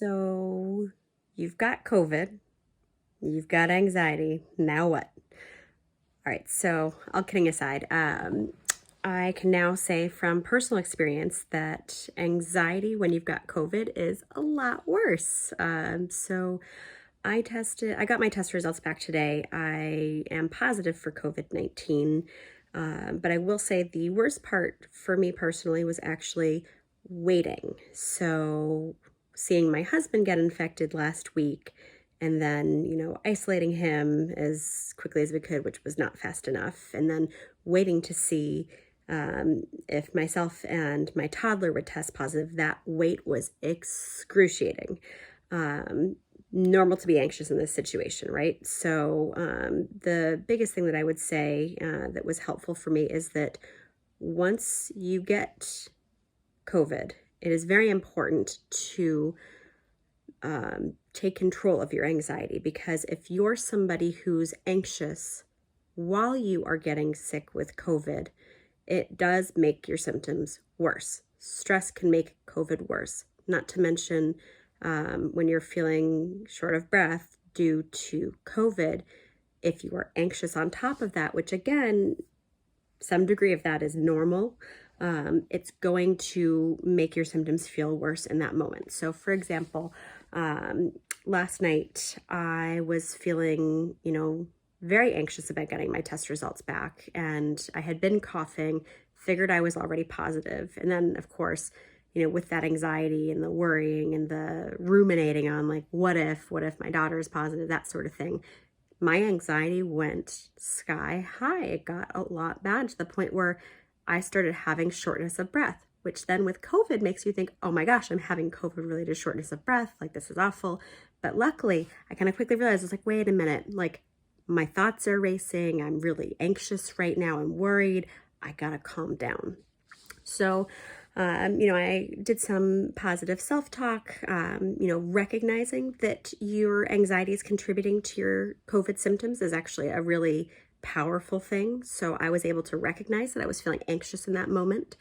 So you've got COVID, you've got anxiety. Now what? All right, so all kidding aside, I can now say from personal experience that anxiety when you've got COVID is a lot worse. I got my test results back today. I am positive for COVID-19, but I will say the worst part for me personally was actually waiting. So seeing my husband get infected last week and then, isolating him as quickly as we could, which was not fast enough, and then waiting to see if myself and my toddler would test positive. That wait was excruciating. Um, Normal to be anxious in this situation, right? So the biggest thing that I would say that was helpful for me is that once you get COVID, it is very important to take control of your anxiety, because if you're somebody who's anxious while you are getting sick with COVID, it does make your symptoms worse. Stress can make COVID worse, not to mention when you're feeling short of breath due to COVID. If you are anxious on top of that, which again, some degree of that is normal, it's going to make your symptoms feel worse in that moment. So for example, last night I was feeling, very anxious about getting my test results back, and I had been coughing, figured I was already positive. And then of course, with that anxiety and the worrying and the ruminating on like, what if my daughter is positive, that sort of thing, my anxiety went sky high. It got a lot bad to the point where I started having shortness of breath, which then with COVID makes you think, oh my gosh, I'm having COVID related shortness of breath. Like, this is awful. But luckily I kind of quickly realized, I was like, wait a minute, like my thoughts are racing. I'm really anxious right now. I'm worried. I gotta calm down. So, I did some positive self-talk, recognizing that your anxiety is contributing to your COVID symptoms is actually a really powerful thing. So I was able to recognize that I was feeling anxious in that moment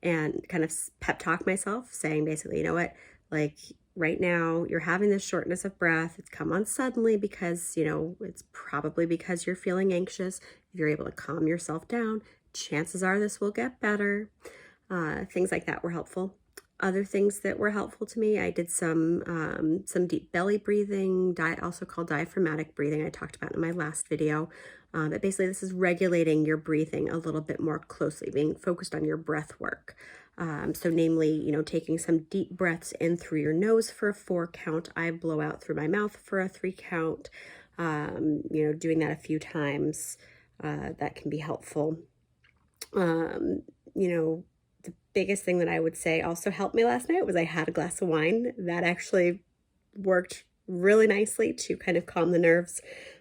and kind of pep talk myself, saying basically, you know what, like right now you're having this shortness of breath. It's come on suddenly because, it's probably because you're feeling anxious. If you're able to calm yourself down, chances are this will get better. Things like that were helpful. Other things that were helpful to me, I did some deep belly breathing, also called diaphragmatic breathing. I talked about in my last video. But basically this is regulating your breathing a little bit more closely, being focused on your breath work. So namely, taking some deep breaths in through your nose for a 4 count. I blow out through my mouth for a 3 count. Doing that a few times, that can be helpful. The biggest thing that I would say also helped me last night was I had a glass of wine. That actually worked really nicely to kind of calm the nerves.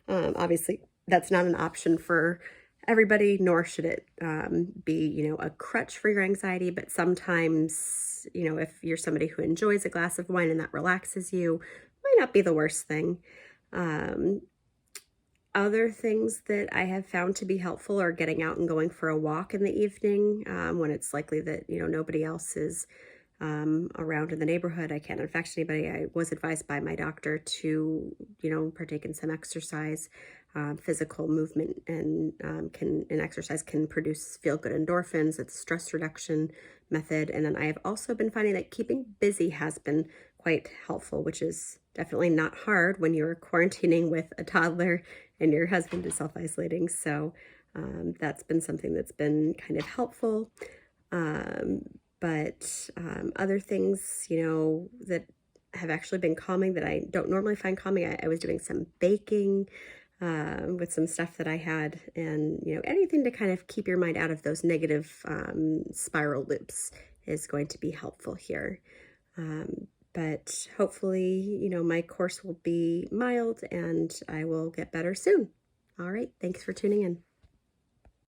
Obviously, that's not an option for everybody, nor should it be, a crutch for your anxiety. But sometimes, if you're somebody who enjoys a glass of wine and that relaxes you, might not be the worst thing. Other things that I have found to be helpful are getting out and going for a walk in the evening when it's likely that, nobody else is around in the neighborhood. I can't infect anybody. I was advised by my doctor to, partake in some exercise. Physical movement and exercise can produce feel-good endorphins. It's a stress reduction method. And then I have also been finding that keeping busy has been quite helpful, which is definitely not hard when you're quarantining with a toddler and your husband is self-isolating. So that's been something that's been kind of helpful. But other things, that have actually been calming that I don't normally find calming. I was doing some baking with some stuff that I had, and anything to kind of keep your mind out of those negative spiral loops is going to be helpful here. But hopefully, my course will be mild and I will get better soon. All right, thanks for tuning in.